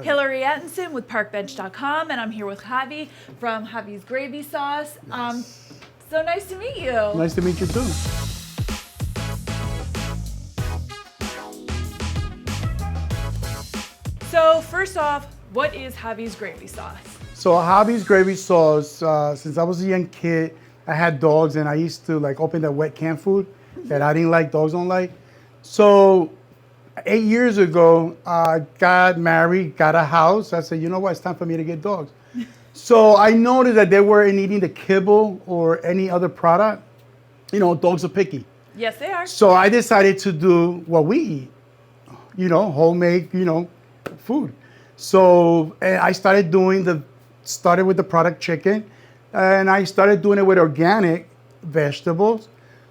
Hillary Atkinson with parkbench.com, and I'm here with Javi from Javi's Gravy Sauce. So nice to meet you. Nice to meet you too. So first off, what is Javi's Gravy Sauce? So Javi's Gravy Sauce, since I was a young kid, I had dogs and I used to like open that wet canned food that I didn't like, dogs don't like. So 8 years ago, I got married, got a house. I said, you know what, it's time for me to get dogs. So I noticed that they weren't eating the kibble or any other product. You know, dogs are picky. Yes, they are. So I decided to do what we eat, you know, homemade, you know, food. So and I started started with the product chicken, and I started doing it with organic vegetables.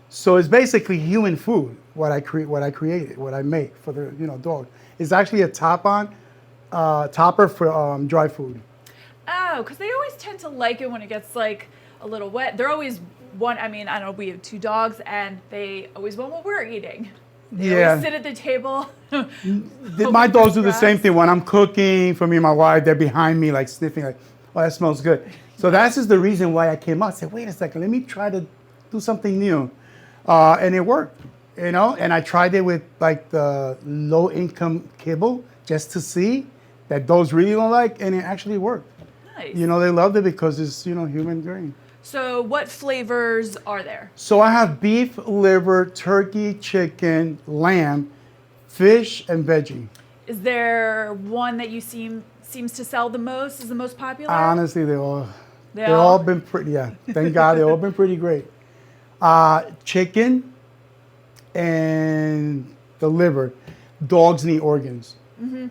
So it's basically human food, what I created, what I make for the, you know, dog. It's actually a topper for dry food. Oh, because they always tend to like it when it gets like a little wet. They're always I don't know, we have 2 dogs and they always want what we're eating. They always sit at the table. My dogs do the same thing. When I'm cooking for me and my wife, they're behind me like sniffing like, oh, that smells good. So that's just the reason why I came out. I said, wait a second, let me try to do something new. And it worked, you know? And I tried it with like the low income kibble just to see that dogs really don't like, and it actually worked. Nice. You know, they loved it because it's, you know, human grain. So what flavors are there? So I have beef, liver, turkey, chicken, lamb, fish, and veggie. Is there one that you seems to sell the most, is the most popular? Honestly, they've all been pretty, yeah. Thank God, they've all been pretty great. Chicken and the liver. Dogs need organs. Mm-hmm.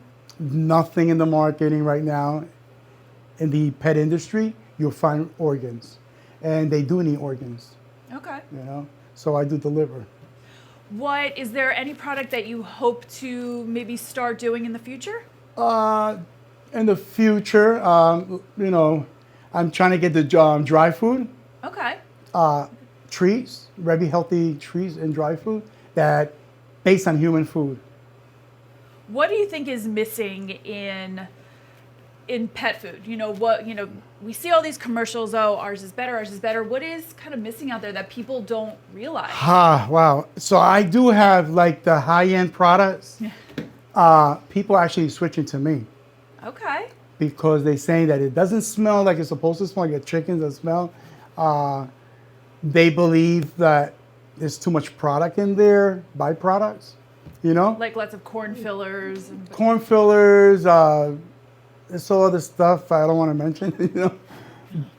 Nothing in the marketing right now. In the pet industry, you'll find organs. And they do need organs. Okay. You know, so I do the liver. Is there any product that you hope to maybe start doing in the future? In the future, you know, I'm trying to get the dry food. Okay. Treats, very healthy treats and dry food that based on human food. What do you think is missing in pet food? You know, we see all these commercials, oh, ours is better, ours is better. What is kind of missing out there that people don't realize? Wow. So I do have like the high-end products. People are actually switching to me. Okay. Because they're saying that it doesn't smell like it's supposed to smell, like a chicken doesn't smell. They believe that there's too much product in there, byproducts, you know? Like lots of corn fillers. Corn fillers, there's all other stuff I don't want to mention, you know?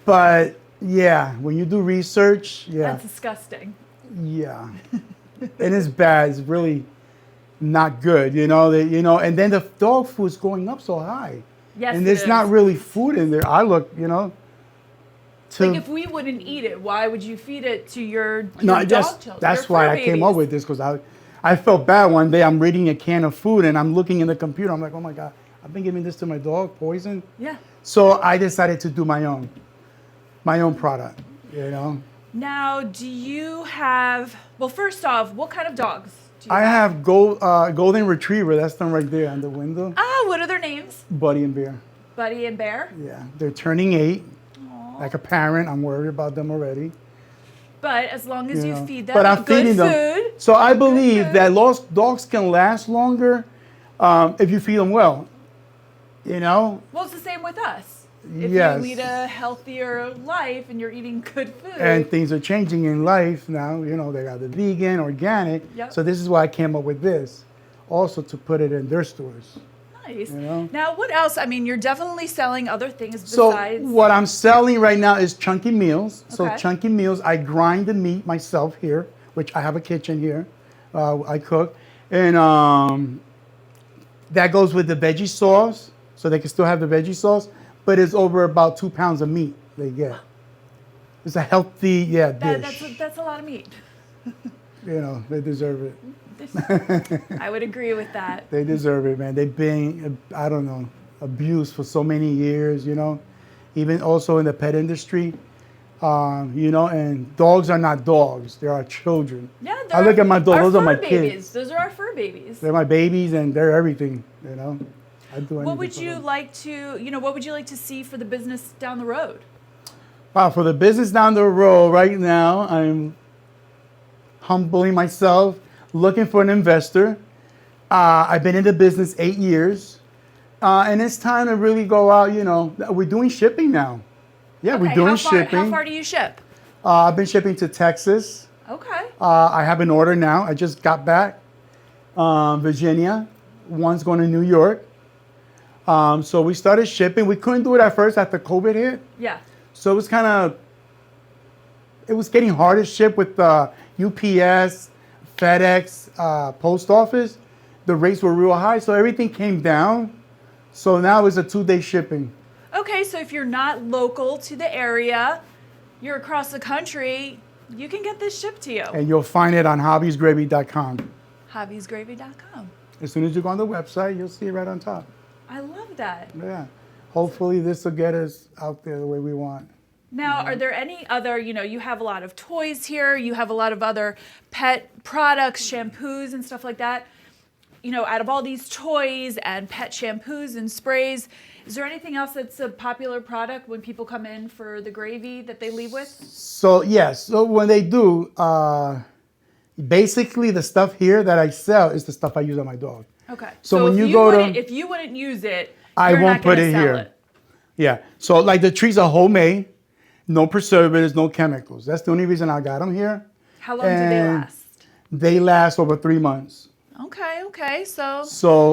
But yeah, when you do research, yeah. That's disgusting. Yeah. And it's bad, it's really not good, you know? And then the dog food's going up so high. Yes, and there's not really food in there. I look, you know. Like if we wouldn't eat it, why would you feed it to your dog children? That's why I came up with this, because I felt bad one day. I'm reading a can of food and I'm looking in the computer. I'm like, oh my God, I've been giving this to my dog, poison. Yeah. So I decided to do my own product, you know. Now, do you have, well, first off, what kind of dogs do you have? I have golden retriever. That's them right there on the window. What are their names? Buddy and Bear. Buddy and Bear? Yeah, they're turning 8. Like a parent, I'm worried about them already. But as long as you feed them I'm feeding them. Food. So I believe that dogs can last longer if you feed them well. You know? Well, it's the same with us. If you lead a healthier life and you're eating good food. And things are changing in life now. You know, they got the vegan, organic. Yep. So this is why I came up with this. Also to put it in their stores. Nice. You know? Now, what else? I mean, you're definitely selling other things besides. So what I'm selling right now is chunky meals. Okay. So chunky meals, I grind the meat myself here, which I have a kitchen here. I cook. And that goes with the veggie sauce. So they can still have the veggie sauce. But it's over about 2 pounds of meat they get. It's a healthy, dish. That's a lot of meat. You know, they deserve it. I would agree with that. They deserve it, man. They've been, I don't know, abused for so many years, you know. Even also in the pet industry, you know, and dogs are not dogs. They are children. Yeah, I look at my dog, those are my babies. kids. Those are our fur babies. They're my babies and they're everything, you know. I'd do anything. What would for you them. like to, what would you like to see for the business down the road? Wow, for the business down the road, right now, I'm humbling myself, looking for an investor. I've been in the business 8 years, and it's time to really go out. We're doing shipping now. Yeah, we're doing shipping. How far do you ship? I've been shipping to Texas. Okay. I have an order now. I just got back. Virginia. One's going to New York. So we started shipping. We couldn't do it at first after COVID hit. Yeah. So it was getting hard to ship with UPS, FedEx, post office. The rates were real high, so everything came down. So now it's a 2-day shipping. Okay, so if you're not local to the area, you're across the country, you can get this shipped to you. And you'll find it on javisgravy.com. javisgravy.com. As soon as you go on the website, you'll see it right on top. I love that. Yeah. Hopefully this will get us out there the way we want. Now, are there any other, you have a lot of toys here, you have a lot of other pet products, shampoos and stuff like that. Out of all these toys and pet shampoos and sprays, is there anything else that's a popular product when people come in for the gravy that they leave with? So, yes. So when they do, basically the stuff here that I sell is the stuff I use on my dog. Okay. So when you go to... If you wouldn't use it, I you're won't not gonna put it sell here. it. Yeah. So like the trees are homemade, no preservatives, no chemicals. That's the only reason I got them here. How long do they last? They last over 3 months. Okay. So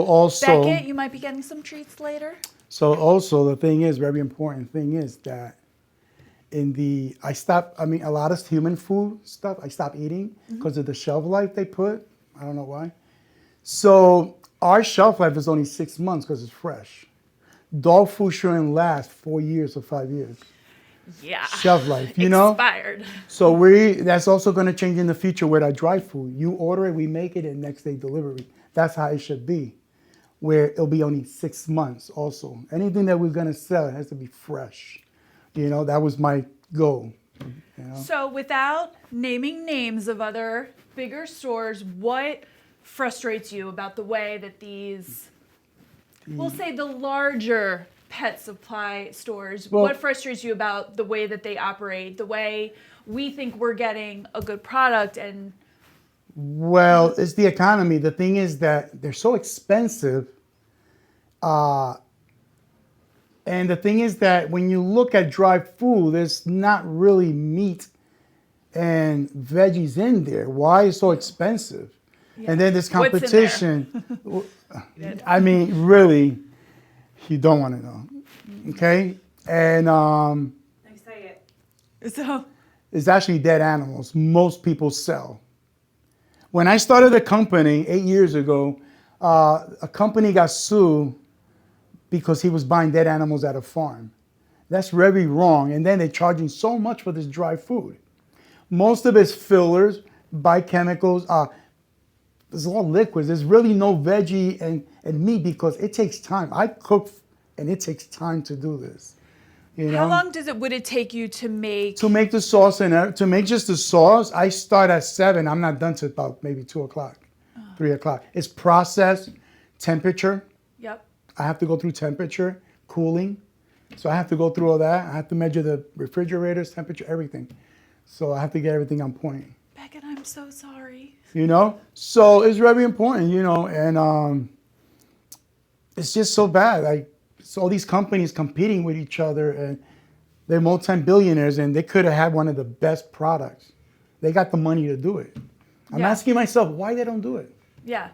also... Beckett, you might be getting some treats later. So also the thing is, very important thing is that a lot of human food stuff, I stopped eating because of the shelf life they put. I don't know why. So our shelf life is only 6 months because it's fresh. Dog food shouldn't last 4 years or 5 years. Yeah. Shelf life, Expired. So that's also going to change in the future with our dry food. You order it, we make it, and next day delivery. That's how it should be, where it'll be only 6 months also. Anything that we're going to sell has to be fresh. That was my goal. So without naming names of other bigger stores, what frustrates you about the way that these, we'll say the larger pet supply stores, what frustrates you about the way that they operate, the way we think we're getting a good product? And well, it's the economy. The thing is that they're so expensive. And the thing is that when you look at dry food, there's not really meat and veggies in there. Why is it so expensive? Yeah. And then this competition. I mean, really, you don't want to know. Okay? And I say it. So it's actually dead animals most people sell. When I started the company 8 years ago, a company got sued because he was buying dead animals at a farm. That's very wrong. And then they're charging so much for this dry food. Most of it's fillers, biochemicals. It's all liquids. There's really no veggie and meat because it takes time. I cook and it takes time to do this. How long would it take you to make? To make the sauce to make just the sauce, I start at 7. I'm not done till about maybe 2 o'clock, 3 o'clock. It's process, temperature. Yep. I have to go through temperature, cooling. So I have to go through all that. I have to measure the refrigerator's temperature, everything. So I have to get everything on point. Beckett, I'm so sorry. So it's very important, and it's just so bad. Like, so all these companies competing with each other, and they're multi-billionaires, and they could have had one of the best products. They got the money to do it. I'm asking myself why they don't do it. Yeah.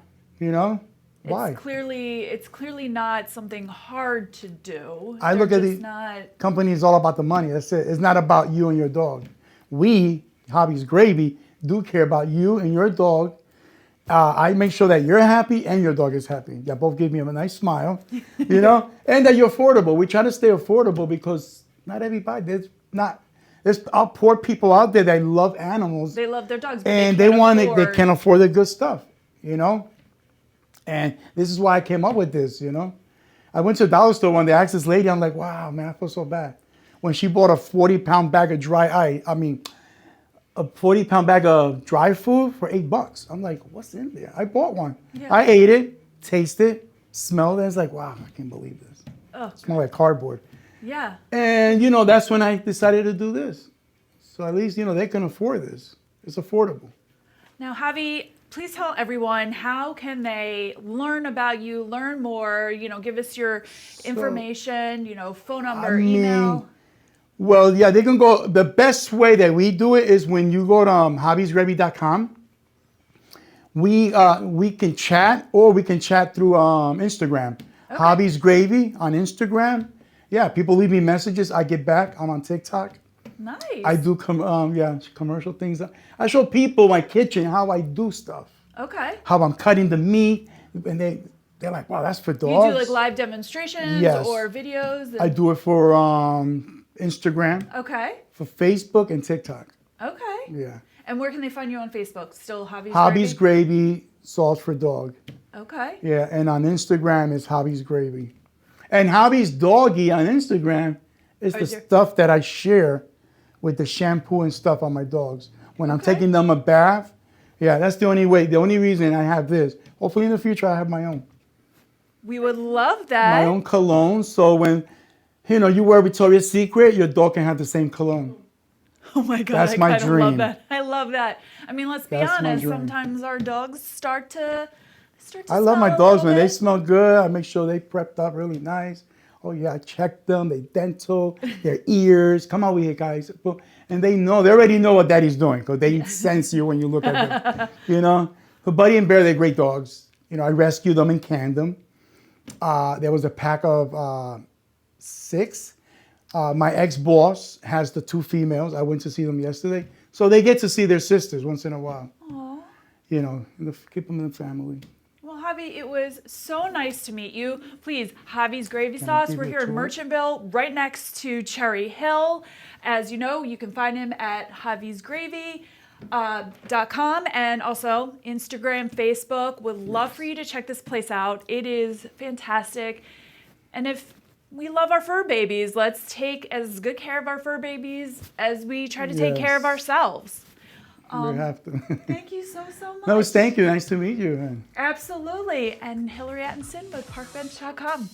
Why? It's clearly not something hard to do. I look at the companies all about the money. That's it. It's not about you and your dog. We, Javi's Gravy, do care about you and your dog. I make sure that you're happy and your dog is happy. You both give me a nice smile, and that you're affordable. We try to stay affordable because not everybody, there's poor people out there that love animals. They love their dogs, but and they can't afford the good stuff, And this is why I came up with this, I went to a dollar store one day, I asked this lady, I'm like, wow, man, I feel so bad. When she bought a 40-pound bag of a 40-pound bag of dry food for $8. I'm like, what's in there? I bought one. Yeah. I ate it, tasted, smelled it. It's like, wow, I can't believe this. Oh, It smelled like cardboard. yeah. And, that's when I decided to do this. So at least, they can afford this. It's affordable. Now, Javi, please tell everyone, how can they learn about you, learn more, give us your information, phone number, email. Well, yeah, they can go. The best way that we do it is when you go to javisgravy.com. We can chat, or we can chat through Instagram. Okay. Javi's Gravy on Instagram. Yeah, people leave me messages. I get back. I'm on TikTok. Nice. I do commercial things. I show people my kitchen how I do stuff. Okay. How I'm cutting the meat, and they're like, "Wow, that's for dogs." You do like live demonstrations or videos. I do it for Instagram. Okay. For Facebook and TikTok. Okay. Yeah. And where can they find you on Facebook? Still Javi's Javi's Gravy, Sauce for Dog. Okay. Yeah, and on Instagram is Javi's Gravy. And Javi's Doggy on Instagram is the stuff that I share with the shampoo and stuff on my dogs. When I'm taking them a bath, that's the only way, the only reason I have this. Hopefully in the future I have my own. We would love that. My own cologne, so when, you wear Victoria's Secret, your dog can have the same cologne. Oh my God, That's my dream. Love that. I love that. I mean, let's be honest, sometimes our dogs start to I love my dogs when they smell good. I make sure they prepped up really nice. Oh yeah, I check them, they dental, their ears. Come over here, guys. And they already know what daddy's doing because they sense you when you look at them. But Buddy and Bear, they're great dogs. I rescued them and canned them. There was a pack of 6. My ex-boss has the 2 females. I went to see them yesterday. So they get to see their sisters once in a while. Aww. Keep them in the family. Well, Javi, it was so nice to meet you. Please, Javi's Gravy Sauce. We're here in Merchantville, right next to Cherry Hill. As you know, you can find him at javisgravy.com and also Instagram, Facebook. Would love for you to check this place out. It is fantastic. And if we love our fur babies, let's take as good care of our fur babies as we try to take care of ourselves. We have to. Thank you so much. No, thank you. Nice to meet you. Absolutely. And Hillary Atkinson with parkbench.com.